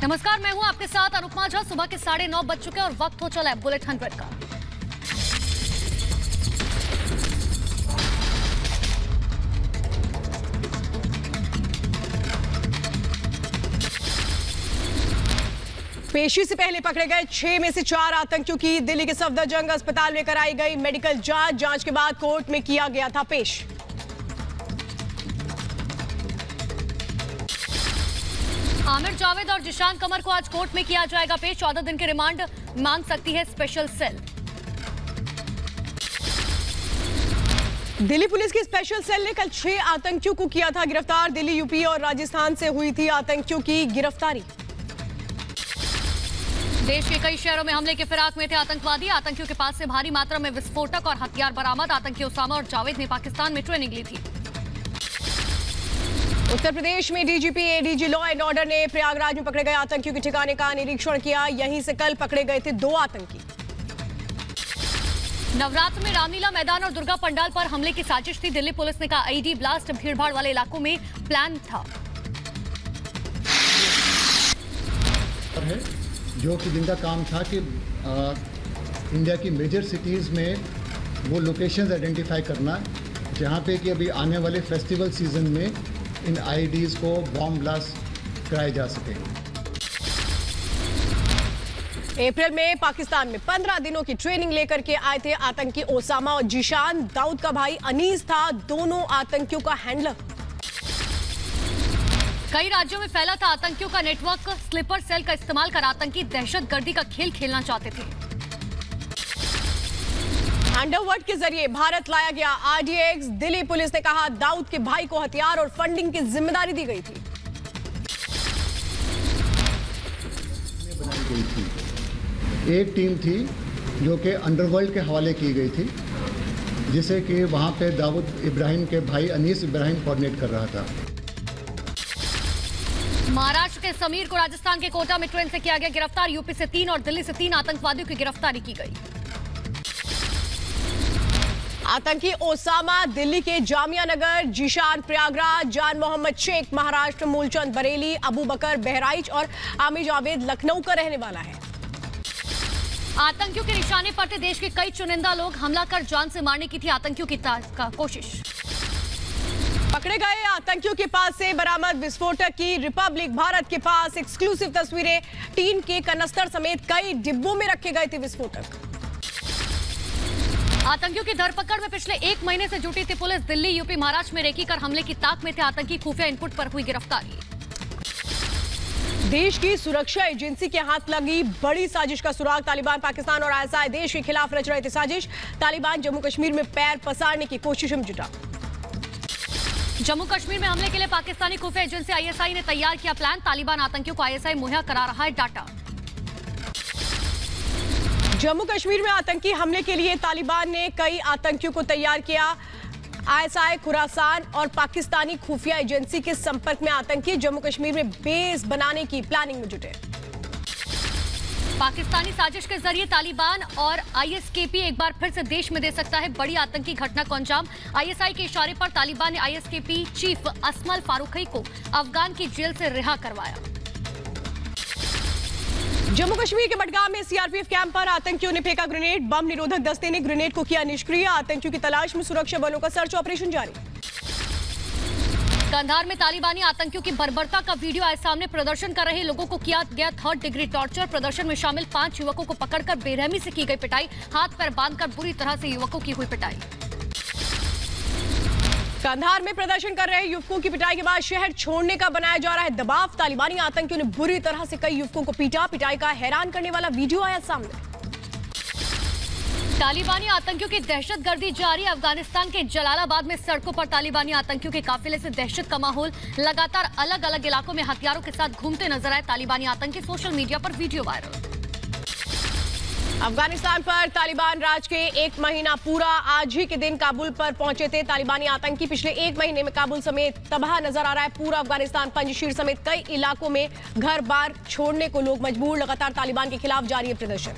नमस्कार, मैं हूं आपके साथ अनुपमा झा। सुबह के 9:30 बज चुके और वक्त हो चला है बुलेट 100 का। पेशी से पहले पकड़े गए 6 में से 4 आतंकियों की दिल्ली के सफदरजंग अस्पताल में कराई गई मेडिकल जांच के बाद कोर्ट में किया गया था पेश। आमिर जावेद और जिशान कमर को आज कोर्ट में किया जाएगा पेश। 14 दिन के रिमांड मांग सकती है स्पेशल सेल। दिल्ली पुलिस की स्पेशल सेल ने कल 6 आतंकियों को किया था गिरफ्तार। दिल्ली, यूपी और राजस्थान से हुई थी आतंकियों की गिरफ्तारी। देश के कई शहरों में हमले के फिराक में थे आतंकवादी। आतंकियों के पास से भारी मात्रा में विस्फोटक और हथियार बरामद। आतंकी उसामा और जावेद ने पाकिस्तान में ट्रेनिंग ली थी। उत्तर प्रदेश में DGP ADG law and order ने प्रयागराज में पकड़े गए आतंकियों के ठिकाने का निरीक्षण किया। यहीं से कल पकड़े गए थे 2 आतंकी। नवरात्र में रामलीला मैदान और दुर्गा पंडाल पर हमले की साजिश थी। दिल्ली पुलिस ने कहा आईडी ब्लास्ट भीड़भाड़ वाले इलाकों में प्लान था। जो कि जिनका काम था कि इंडिया की मेजर सिटीज़ में वो लोकेशंस आइडेंटिफाई करना जहाँ पे कि अभी आने वाले फेस्टिवल सीजन में इन आईडीज़ को बॉम्ब ब्लास्ट कराए जा सके। अप्रैल में पाकिस्तान में 15 दिनों की ट्रेनिंग लेकर के आए थे आतंकी ओसामा और जिशान। दाऊद का भाई अनीस था दोनों आतंकियों का हैंडलर। कई राज्यों में फैला था आतंकियों का नेटवर्क। स्लीपर सेल का इस्तेमाल कर आतंकी दहशतगर्दी का खेल खेलना चाहते थे। अंडरवर्ल्ड के जरिए भारत लाया गया आरडीएक्स। दिल्ली पुलिस ने कहा दाऊद के भाई को हथियार और फंडिंग की जिम्मेदारी दी गई थी। बनाई गई थी एक टीम थी जो कि अंडरवर्ल्ड के हवाले की गई थी, जिसे कि वहाँ पे दाऊद इब्राहिम के भाई अनीस इब्राहिम कोऑर्डिनेट कर रहा था। महाराष्ट्र के समीर को राजस्थान के कोटा में ट्रेन से किया गया गिरफ्तार। यूपी से 3 और दिल्ली से 3 आतंकवादियों की गिरफ्तारी की गई। आतंकी ओसामा दिल्ली के जामिया नगर, जिशान प्रयागराज, जान मोहम्मद शेख महाराष्ट्र, मूलचंद बरेली, अबू बकर बहराइच और आमिर जावेद लखनऊ का रहने वाला है। आतंकियों के निशाने पर थे देश के कई चुनिंदा लोग। हमला कर जान से मारने की थी आतंकियों की कोशिश। पकड़े गए आतंकियों के पास से बरामद विस्फोटक की रिपब्लिक। भारत के पास एक्सक्लूसिव तस्वीरें। टीन के कनस्तर समेत कई डिब्बों में रखे गए थे विस्फोटक। आतंकियों की धरपकड़ में पिछले 1 महीने से जुटी थी पुलिस। दिल्ली, यूपी, महाराष्ट्र में रेकी कर हमले की ताक में थे आतंकी। खुफिया इनपुट पर हुई गिरफ्तारी। देश की सुरक्षा एजेंसी के हाथ लगी बड़ी साजिश का सुराग। तालिबान, पाकिस्तान और आईएसआई देश के खिलाफ रच रहे थे साजिश। तालिबान जम्मू कश्मीर में पैर पसारने की कोशिश में जुटा। जम्मू कश्मीर में हमले के लिए पाकिस्तानी खुफिया एजेंसी आईएसआई ने तैयार किया प्लान। तालिबान आतंकियों को आईएसआई मुहैया करा रहा है डाटा। जम्मू कश्मीर में आतंकी हमले के लिए तालिबान ने कई आतंकियों को तैयार किया। आईएसआई, खुरासान और पाकिस्तानी खुफिया एजेंसी के संपर्क में आतंकी जम्मू कश्मीर में बेस बनाने की प्लानिंग में जुटे। पाकिस्तानी साजिश के जरिए तालिबान और आईएसकेपी एक बार फिर से देश में दे सकता है बड़ी आतंकी घटना को अंजाम। आईएसआई के इशारे पर तालिबान ने आईएसकेपी चीफ असमल फारूकी को अफगान की जेल से रिहा करवाया। जम्मू कश्मीर के बडगाम में सीआरपीएफ कैंप पर आतंकियों ने फेंका ग्रेनेड। बम निरोधक दस्ते ने ग्रेनेड को किया निष्क्रिय। आतंकियों की तलाश में सुरक्षा बलों का सर्च ऑपरेशन जारी। कंधार में तालिबानी आतंकियों की बर्बरता का वीडियो आए सामने। प्रदर्शन कर रहे लोगों को किया गया 3rd डिग्री टॉर्चर। प्रदर्शन में शामिल 5 युवकों को पकड़कर बेरहमी से की गई पिटाई। हाथ पैर बांधकर बुरी तरह से युवकों की हुई पिटाई। कंधार में प्रदर्शन कर रहे युवकों की पिटाई के बाद शहर छोड़ने का बनाया जा रहा है दबाव। तालिबानी आतंकियों ने बुरी तरह से कई युवकों को पीटा। पिटाई का हैरान करने वाला वीडियो आया सामने। तालिबानी आतंकियों की दहशतगर्दी जारी। अफगानिस्तान के जलालाबाद में सड़कों पर तालिबानी आतंकियों के काफिले से दहशत का माहौल। लगातार अलग अलग इलाकों में हथियारों के साथ घूमते नजर आए तालिबानी आतंकी। सोशल मीडिया पर वीडियो वायरल। अफगानिस्तान पर तालिबान राज के 1 महीना पूरा। आज ही के दिन काबुल पर पहुंचे थे तालिबानी आतंकी। पिछले 1 महीने में काबुल समेत तबाह नजर आ रहा है पूरा अफगानिस्तान। पंजशीर समेत कई इलाकों में घर बार छोड़ने को लोग मजबूर। लगातार तालिबान के खिलाफ जारी है प्रदर्शन।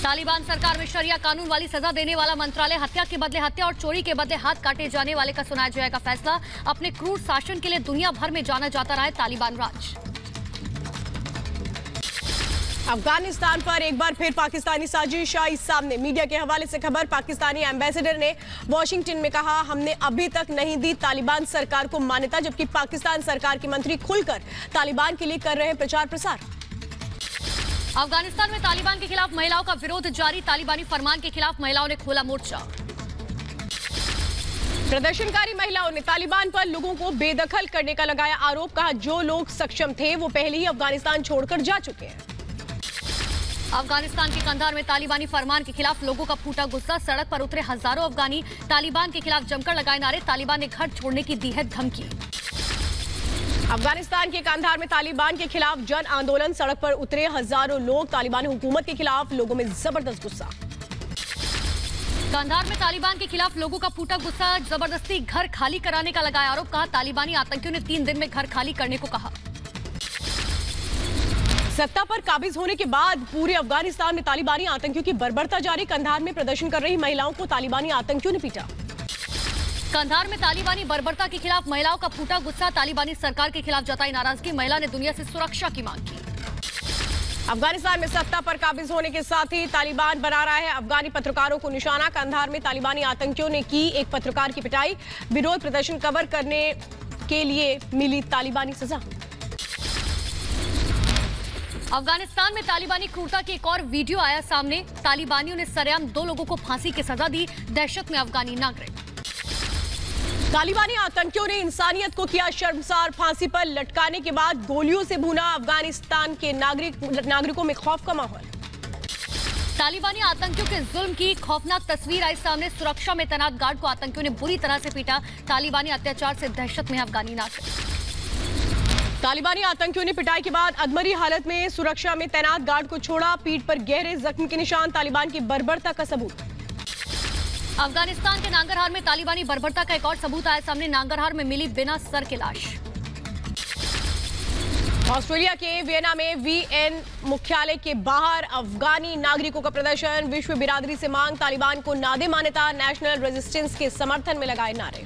तालिबान सरकार में शरिया कानून वाली सजा देने वाला मंत्रालय। हत्या के बदले हत्या और चोरी के बदले हाथ काटे जाने वाले का सुनाया जाएगा फैसला। अपने क्रूर शासन के लिए दुनिया भर में जाना जाता रहा है तालिबान राज। अफगानिस्तान पर एक बार फिर पाकिस्तानी साजिश आई सामने। मीडिया के हवाले से खबर, पाकिस्तानी एम्बेसडर ने वॉशिंगटन में कहा, हमने अभी तक नहीं दी तालिबान सरकार को मान्यता, जबकि पाकिस्तान सरकार के मंत्री खुलकर तालिबान के लिए कर रहे हैं प्रचार प्रसार। अफगानिस्तान में तालिबान के खिलाफ महिलाओं का विरोध जारी, तालिबानी फरमान के खिलाफ महिलाओं ने खोला मोर्चा। प्रदर्शनकारी महिलाओं ने तालिबान पर लोगों को बेदखल करने का लगाया आरोप, कहा जो लोग सक्षम थे वो पहले ही अफगानिस्तान छोड़कर जा चुके हैं। अफगानिस्तान के कंधार में तालिबानी फरमान के खिलाफ लोगों का फूटा गुस्सा, सड़क पर उतरे हजारों अफगानी, तालिबान के खिलाफ जमकर लगाए नारे, तालिबान ने घर छोड़ने की दी है धमकी। अफगानिस्तान के कंधार में तालिबान के खिलाफ जन आंदोलन, सड़क पर उतरे हजारों लोग, तालिबानी हुकूमत के खिलाफ लोगों में जबरदस्त गुस्सा। कंधार में तालिबान के खिलाफ लोगों का फूटा गुस्सा, जबरदस्ती घर खाली कराने का लगाया आरोप, कहा तालिबानी आतंकियों ने 3 दिन में घर खाली करने को कहा। सत्ता पर काबिज होने के बाद पूरे अफगानिस्तान में तालिबानी आतंकियों की बर्बरता जारी, कंधार में प्रदर्शन कर रही महिलाओं को तालिबानी आतंकियों ने पीटा। कंधार में तालिबानी बर्बरता के खिलाफ महिलाओं का फूटा गुस्सा, तालिबानी सरकार के खिलाफ जताई नाराजगी, महिला ने दुनिया से सुरक्षा की मांग की। अफगानिस्तान में सत्ता पर काबिज होने के साथ ही तालिबान बना रहा है अफगानी पत्रकारों को निशाना, कंधार में तालिबानी आतंकियों ने की एक पत्रकार की पिटाई, विरोध प्रदर्शन कवर करने के लिए मिली तालिबानी सजा। अफगानिस्तान में तालिबानी क्रूरता की एक और वीडियो आया सामने, तालिबानियों ने सरेआम 2 लोगों को फांसी की सजा दी, दहशत में अफगानी नागरिक। तालिबानी आतंकियों ने इंसानियत को किया शर्मसार, फांसी पर लटकाने के बाद गोलियों से भूना अफगानिस्तान के नागरिकों में खौफ का माहौल। तालिबानी आतंकियों के जुल्म की खौफनाक तस्वीर आई सामने, सुरक्षा में तैनात गार्ड को आतंकियों ने बुरी तरह से पीटा, तालिबानी अत्याचार से दहशत में अफगानी नागरिक। तालिबानी आतंकियों ने पिटाई के बाद अधमरी हालत में सुरक्षा में तैनात गार्ड को छोड़ा, पीठ पर गहरे जख्म के निशान, तालिबान की बर्बरता का सबूत। अफगानिस्तान के नांगरहार में तालिबानी बर्बरता का एक और सबूत आया सामने, नांगरहार में मिली बिना सर की लाश। ऑस्ट्रेलिया के वियना में वीएन मुख्यालय के बाहर अफगानी नागरिकों का प्रदर्शन, विश्व बिरादरी से मांग, तालिबान को ना दे मान्यता, नेशनल रेजिस्टेंस के समर्थन में लगाए नारे।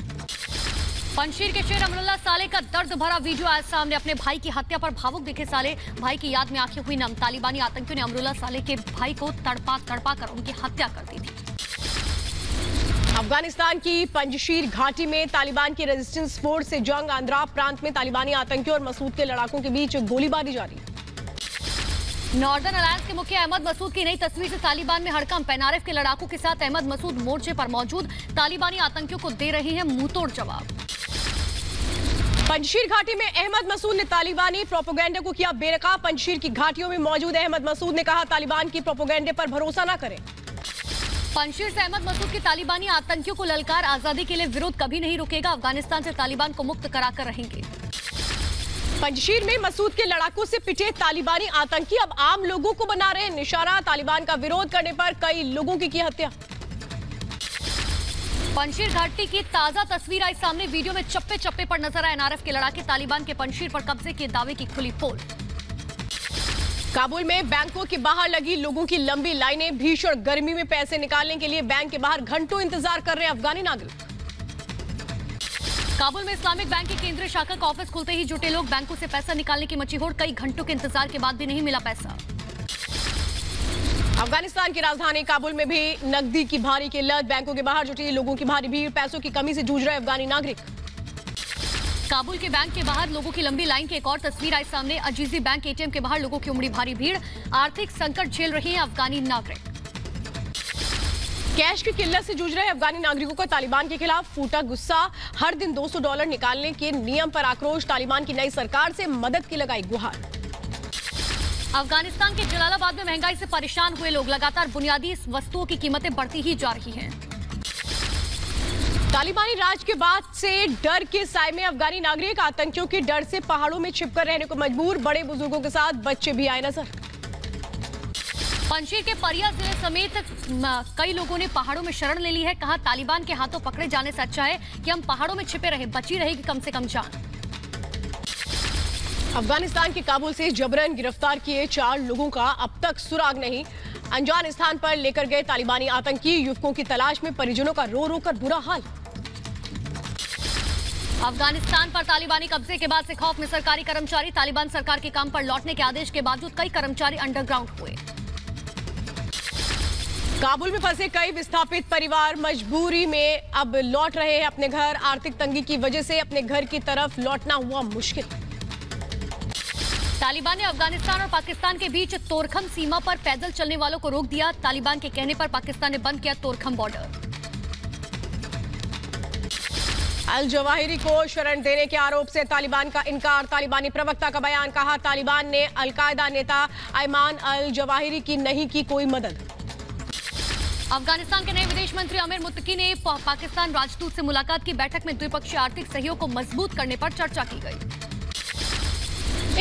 पंजशीर के शेर अमरुल्लाह साले का दर्द भरा वीडियो आया सामने, अपने भाई की हत्या पर भावुक दिखे साले, भाई की याद में आंखें हुई नम, तालिबानी आतंकियों ने अमरुल्लाह साले के भाई को तड़पा कर उनकी हत्या कर दी थी। अफगानिस्तान की पंजशीर घाटी में तालिबान की रेजिस्टेंस फोर्स से जंग, आंद्रा प्रांत में तालिबानी आतंकियों और मसूद के लड़ाकों के बीच गोलीबारी जारी। नॉर्दर्न अलायंस के मुखिया अहमद मसूद की नई तस्वीर से तालिबान में हड़कंप, एनआरएफ के लड़ाकों के साथ अहमद मसूद मोर्चे पर मौजूद, तालिबानी आतंकियों को दे रहे हैं मुंहतोड़ जवाब। पंजशीर घाटी में अहमद मसूद ने तालिबानी प्रोपेगेंडा को किया बेनकाब, पंजशीर की घाटियों में मौजूद अहमद मसूद ने कहा तालिबान की प्रोपेगेंडे पर भरोसा न करें। पंजशीर से अहमद मसूद की तालिबानी आतंकियों को ललकार, आजादी के लिए विरोध कभी नहीं रुकेगा, अफगानिस्तान से तालिबान को मुक्त कराकर रहेंगे। पंजशीर में मसूद के लड़ाकों से पिटे तालिबानी आतंकी अब आम लोगों को बना रहे निशाना, तालिबान का विरोध करने पर कई लोगों की हत्या। पंजशीर घाटी की ताजा तस्वीर आई सामने, वीडियो में चप्पे चप्पे पर नजर आए एनआरएफ के लड़ाके, तालिबान के पंजशीर पर कब्जे के दावे की खुली पोल। काबुल में बैंकों के बाहर लगी लोगों की लंबी लाइनें, भीषण गर्मी में पैसे निकालने के लिए बैंक के बाहर घंटों इंतजार कर रहे अफगानी नागरिक। काबुल में इस्लामिक बैंक की केंद्रीय शाखा का ऑफिस खुलते ही जुटे लोग, बैंकों से पैसा निकालने की मची होड़, कई घंटों के इंतजार के बाद भी नहीं मिला पैसा। अफगानिस्तान की राजधानी काबुल में भी नकदी की भारी किल्लत, बैंकों के बाहर जुटी लोगों की भारी भीड़, पैसों की कमी से जूझ रहे अफगानी नागरिक। काबुल के बैंक के बाहर लोगों की लंबी लाइन की एक और तस्वीर आई सामने, अजीजी बैंक एटीएम के बाहर लोगों की उमड़ी भारी भीड़, आर्थिक संकट झेल रहे हैं अफगानी नागरिक। कैश की किल्लत से जूझ रहे अफगानी नागरिकों का तालिबान के खिलाफ फूटा गुस्सा, हर दिन $200 निकालने के नियम पर आक्रोश, तालिबान की नई सरकार से मदद की लगाई गुहार। अफगानिस्तान के जलालाबाद में महंगाई से परेशान हुए लोग, लगातार बुनियादी वस्तुओं की कीमतें बढ़ती ही जा रही हैं। तालिबानी राज के बाद से डर के साए में अफगानी नागरिक, आतंकियों के डर से पहाड़ों में छिपकर रहने को मजबूर, बड़े बुजुर्गों के साथ बच्चे भी आए नजर। पंजशीर के परिया जिले समेत कई लोगों ने पहाड़ों में शरण ले ली है, कहा तालिबान के हाथों पकड़े जाने से अच्छा है कि हम पहाड़ों में छिपे रहे, बची रहेगी कम से कम जान। अफगानिस्तान के काबुल से जबरन गिरफ्तार किए 4 लोगों का अब तक सुराग नहीं, अनजान स्थान पर लेकर गए तालिबानी आतंकी, युवकों की तलाश में परिजनों का रो रो कर बुरा हाल। अफगानिस्तान पर तालिबानी कब्जे के बाद से खौफ में सरकारी कर्मचारी। तालिबान सरकार के काम पर लौटने के आदेश के बावजूद कई कर्मचारी अंडरग्राउंड हुए। काबुल में फंसे कई विस्थापित परिवार मजबूरी में अब लौट रहे हैं अपने घर। आर्थिक तंगी की वजह से अपने घर की तरफ लौटना हुआ मुश्किल। तालिबान ने अफगानिस्तान और पाकिस्तान के बीच तोरखम सीमा पर पैदल चलने वालों को रोक दिया। तालिबान के कहने पर पाकिस्तान ने बंद किया तोरखम बॉर्डर। अल जवाहिरी को शरण देने के आरोप से तालिबान का इनकार। तालिबानी प्रवक्ता का बयान, कहा तालिबान ने अल-कायदा नेता अयमान अल जवाहिरी की नहीं की कोई मदद। अफगानिस्तान के नए विदेश मंत्री आमिर मुत्तकी ने पाकिस्तान राजदूत से मुलाकात की। बैठक में द्विपक्षीय आर्थिक सहयोग को मजबूत करने पर चर्चा की गई।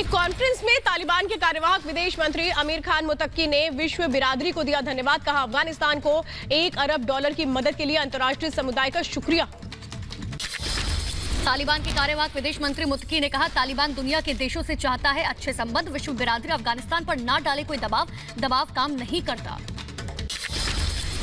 एक कॉन्फ्रेंस में तालिबान के कार्यवाहक विदेश मंत्री आमिर खान मुत्तकी ने विश्व बिरादरी को दिया धन्यवाद। कहा अफगानिस्तान को $1 अरब की मदद के लिए अंतर्राष्ट्रीय समुदाय का शुक्रिया। तालिबान के कार्यवाहक विदेश मंत्री मुत्तकी ने कहा तालिबान दुनिया के देशों से चाहता है अच्छे संबंध। विश्व बिरादरी अफगानिस्तान पर ना डाले कोई दबाव काम नहीं करता।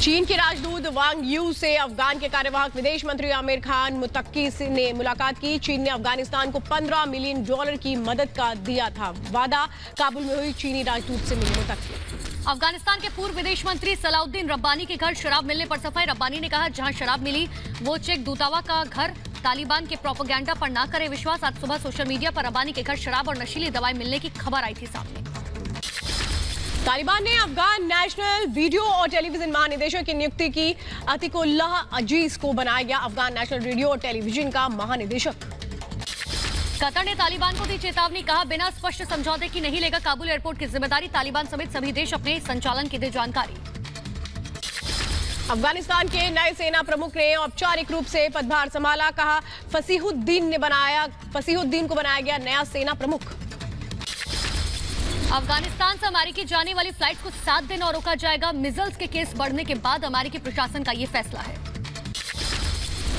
चीन के राजदूत वांग यू से अफगान के कार्यवाहक विदेश मंत्री आमिर खान मुत्तकी ने मुलाकात की। चीन ने अफगानिस्तान को $15 मिलियन की मदद का दिया था वादा। काबुल में हुई चीनी राजदूत से मिली मुत्तकी। अफगानिस्तान के पूर्व विदेश मंत्री सलाउद्दीन रब्बानी के घर शराब मिलने पर सफाई। रब्बानी ने कहा जहां शराब मिली वो चेक दूतावा का घर। तालिबान के प्रोपेगेंडा पर ना करे विश्वास। आज सुबह सोशल मीडिया पर रब्बानी के घर शराब और नशीली दवाएं मिलने की खबर आई थी सामने। तालिबान ने अफगान नेशनल वीडियो और टेलीविजन महानिदेशक की नियुक्ति की। अतिकुल्लाह अजीज को बनाया गया अफगान नेशनल रेडियो और टेलीविजन का महानिदेशक। कतर ने तालिबान को दी चेतावनी। कहा बिना स्पष्ट समझौते की नहीं लेगा काबुल एयरपोर्ट की जिम्मेदारी। तालिबान समेत सभी देश अपने संचालन की दे जानकारी। अफगानिस्तान के नए सेना प्रमुख ने औपचारिक रूप से पदभार संभाला। कहा फसीहुद्दीन को बनाया गया नया सेना प्रमुख। अफगानिस्तान से अमेरिकी जाने वाली फ्लाइट को 7 दिन और रोका जाएगा। मिजल्स के केस बढ़ने के बाद अमेरिकी प्रशासन का ये फैसला है।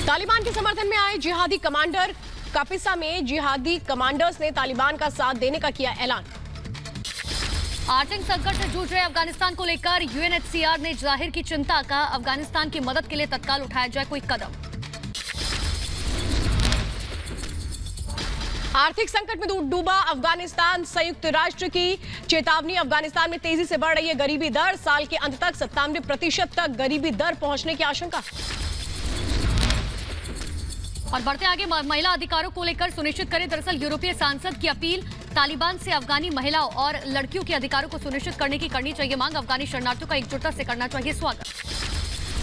तालिबान के समर्थन में आए जिहादी कमांडर। कापिसा में जिहादी कमांडर्स ने तालिबान का साथ देने का किया ऐलान। आर्थिक संकट से जूझ रहे अफगानिस्तान को लेकर यूएनएचसीआर ने जाहिर की चिंता। कहा अफगानिस्तान की मदद के लिए तत्काल उठाया जाए कोई कदम। आर्थिक संकट में डूबा अफगानिस्तान। संयुक्त राष्ट्र की चेतावनी। अफगानिस्तान में तेजी से बढ़ रही है गरीबी दर। साल के अंत तक 97% तक गरीबी दर पहुंचने की आशंका। और बढ़ते आगे महिला अधिकारों को लेकर सुनिश्चित करें। दरअसल यूरोपीय सांसद की अपील। तालिबान से अफगानी महिलाओं और लड़कियों के अधिकारों को सुनिश्चित करने की करनी चाहिए मांग। अफगानी शरणार्थियों का एकजुटता से करना चाहिए स्वागत।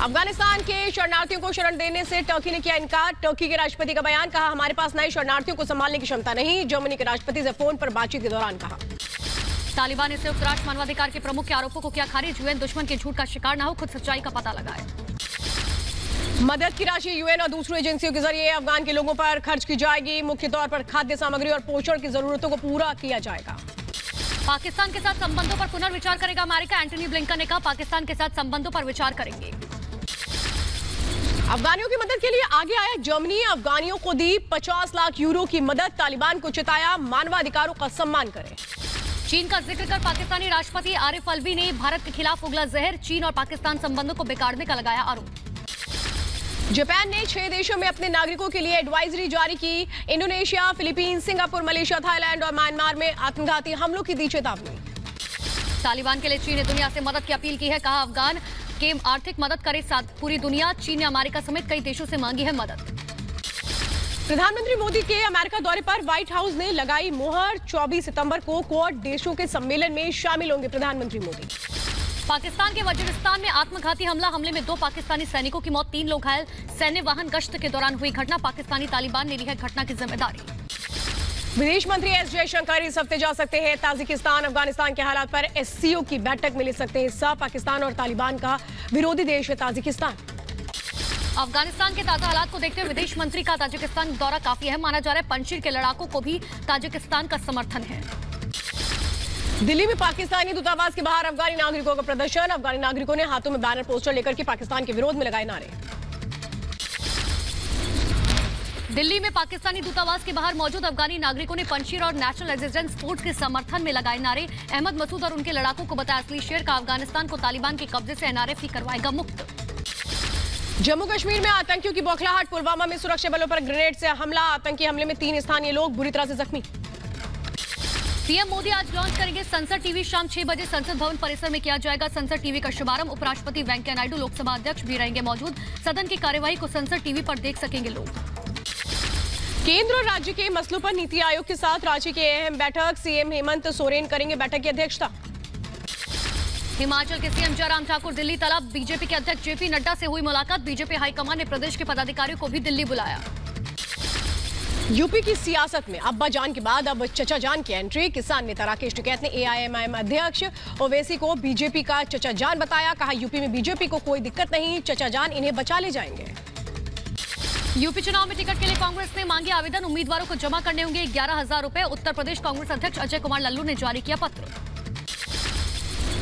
अफगानिस्तान के शरणार्थियों को शरण देने से टर्की ने किया इनकार। टर्की के राष्ट्रपति का बयान। कहा हमारे पास नए शरणार्थियों को संभालने की क्षमता नहीं। जर्मनी के राष्ट्रपति से फोन पर बातचीत के दौरान कहा। तालिबान ने संयुक्त राष्ट्र मानवाधिकार के प्रमुख के आरोपों को किया खारिज। यूएन दुश्मन के झूठ का शिकार न हो, खुद सच्चाई का पता लगाए। मदद की राशि यूएन और दूसरी एजेंसियों के जरिए अफगान के लोगों पर खर्च की जाएगी। मुख्य तौर पर खाद्य सामग्री और पोषण की जरूरतों को पूरा किया जाएगा। पाकिस्तान के साथ संबंधों पर पुनर्विचार करेगा अमेरिका। एंटनी ब्लिंकन ने कहा पाकिस्तान के साथ संबंधों पर विचार करेंगे। अफगानियों की मदद के लिए आगे आया जर्मनी। अफगानियों को दी 50 लाख यूरो की मदद। तालिबान को चिताया मानवाधिकारों का सम्मान करें। चीन का जिक्र कर पाकिस्तानी राष्ट्रपति आरिफ अलवी ने भारत के खिलाफ उगला जहर। चीन और पाकिस्तान संबंधों को बिगाड़ने का लगाया आरोप। जापान ने 6 देशों में अपने नागरिकों के लिए एडवाइजरी जारी की। Indonesia, Philippines, Singapore, Malaysia, Thailand और म्यांमार में आत्मघाती हमलों की दी चेतावनी। तालिबान के लिए चीन ने दुनिया से मदद की अपील की है। कहा अफगान के आर्थिक मदद करे पूरी दुनिया। चीन ने अमेरिका समेत कई देशों से मांगी है मदद। प्रधानमंत्री मोदी के अमेरिका दौरे पर व्हाइट हाउस ने लगाई मोहर। 24 सितंबर को क्वाड देशों के सम्मेलन में शामिल होंगे प्रधानमंत्री मोदी। पाकिस्तान के वजीरिस्तान में आत्मघाती हमले में 2 पाकिस्तानी सैनिकों की मौत, 3 लोग घायल। सैन्य वाहन गश्त के दौरान हुई घटना। पाकिस्तानी तालिबान ने ली है घटना की जिम्मेदारी। विदेश मंत्री एस जयशंकर इस हफ्ते जा सकते हैं ताजिकिस्तान। अफगानिस्तान के हालात पर एससीओ की बैठक में ले सकते हैं हिस्सा। पाकिस्तान और तालिबान का विरोधी देश है ताजिकिस्तान। अफगानिस्तान के ताजा हालात को देखते हुए विदेश मंत्री का ताजिकिस्तान दौरा काफी अहम माना जा रहा है। पंजशीर के लड़ाकों को भी ताजिकिस्तान का समर्थन है। दिल्ली में पाकिस्तानी दूतावास के बाहर अफगानी नागरिकों का प्रदर्शन। अफगानी नागरिकों ने हाथों में बैनर पोस्टर लेकर के पाकिस्तान के विरोध में लगाए नारे। दिल्ली में पाकिस्तानी दूतावास के बाहर मौजूद अफगानी नागरिकों ने पंजशीर और नेशनल रेजिडेंस फोर्स के समर्थन में लगाए नारे। अहमद मसूद और उनके लड़ाकों को बताया असली शेर का। अफगानिस्तान को तालिबान के कब्जे से एनआरएफ ही करवाएगा मुक्त। जम्मू कश्मीर में आतंकियों की बौखलाहट, पुलवामा में सुरक्षा बलों पर ग्रेनेड से हमला, आतंकी हमले में 3 स्थानीय लोग बुरी तरह से जख्मी। पीएम मोदी आज लॉन्च करेंगे संसद टीवी। शाम 6 बजे संसद भवन परिसर में किया जाएगा संसद टीवी का शुभारंभ। उपराष्ट्रपति वेंकैया नायडू, लोकसभा अध्यक्ष भी रहेंगे मौजूद। सदन की कार्यवाही को संसद टीवी पर देख सकेंगे लोग। केंद्र और राज्य के मसलों पर नीति आयोग के साथ रांची की अहम बैठक, सीएम हेमंत सोरेन करेंगे बैठक की अध्यक्षता। हिमाचल के सीएम जयराम ठाकुर दिल्ली तलब, बीजेपी के अध्यक्ष जेपी नड्डा से हुई मुलाकात। बीजेपी हाईकमान ने प्रदेश के पदाधिकारियों को भी दिल्ली बुलाया। यूपी की सियासत में अब्बा जान के बाद अब चचा जान की एंट्री। किसान नेता राकेश टिकैत ने एआईएमआईएम अध्यक्ष ओवैसी को बीजेपी का चचा जान बताया। कहा, यूपी में बीजेपी को कोई दिक्कत नहीं, चचा जान इन्हें बचा ले जाएंगे। यूपी चुनाव में टिकट के लिए कांग्रेस ने मांगे आवेदन, उम्मीदवारों को जमा करने होंगे 11,000 रुपए। उत्तर प्रदेश कांग्रेस अध्यक्ष अजय कुमार लल्लू ने जारी किया पत्र।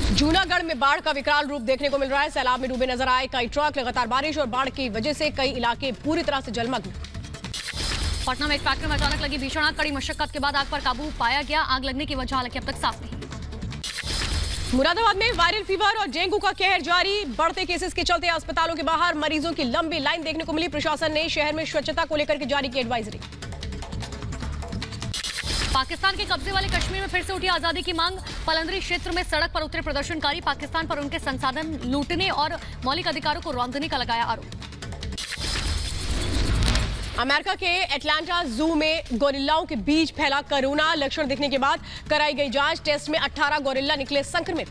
जूनागढ़ में बाढ़ का विकराल रूप देखने को मिल रहा है। सैलाब में डूबे नजर आए कई ट्रक। लगातार बारिश और बाढ़ की वजह से कई इलाके पूरी तरह से जलमग्न। पटना में एक फैक्ट्री में अचानक लगी भीषण आग, कड़ी मशक्कत के बाद आग पर काबू पाया गया। आग लगने की वजह हालांकि अब तक साफ नहीं। मुरादाबाद में वायरल फीवर और डेंगू का कहर जारी। बढ़ते केसेस के चलते अस्पतालों के बाहर मरीजों की लंबी लाइन देखने को मिली। प्रशासन ने शहर में स्वच्छता को लेकर के जारी की एडवाइजरी। पाकिस्तान के कब्जे वाले कश्मीर में फिर से उठी आजादी की मांग। पलंदरी क्षेत्र में सड़क पर उतरे प्रदर्शनकारी। पाकिस्तान पर उनके संसाधन लूटने और मौलिक अधिकारों को रौंदने का लगाया आरोप। अमेरिका के एटलांटा जू में गोरिल्लाओं के बीच फैला कोरोना। लक्षण दिखने के बाद कराई गई जांच, टेस्ट में 18 गोरिल्ला निकले संक्रमित।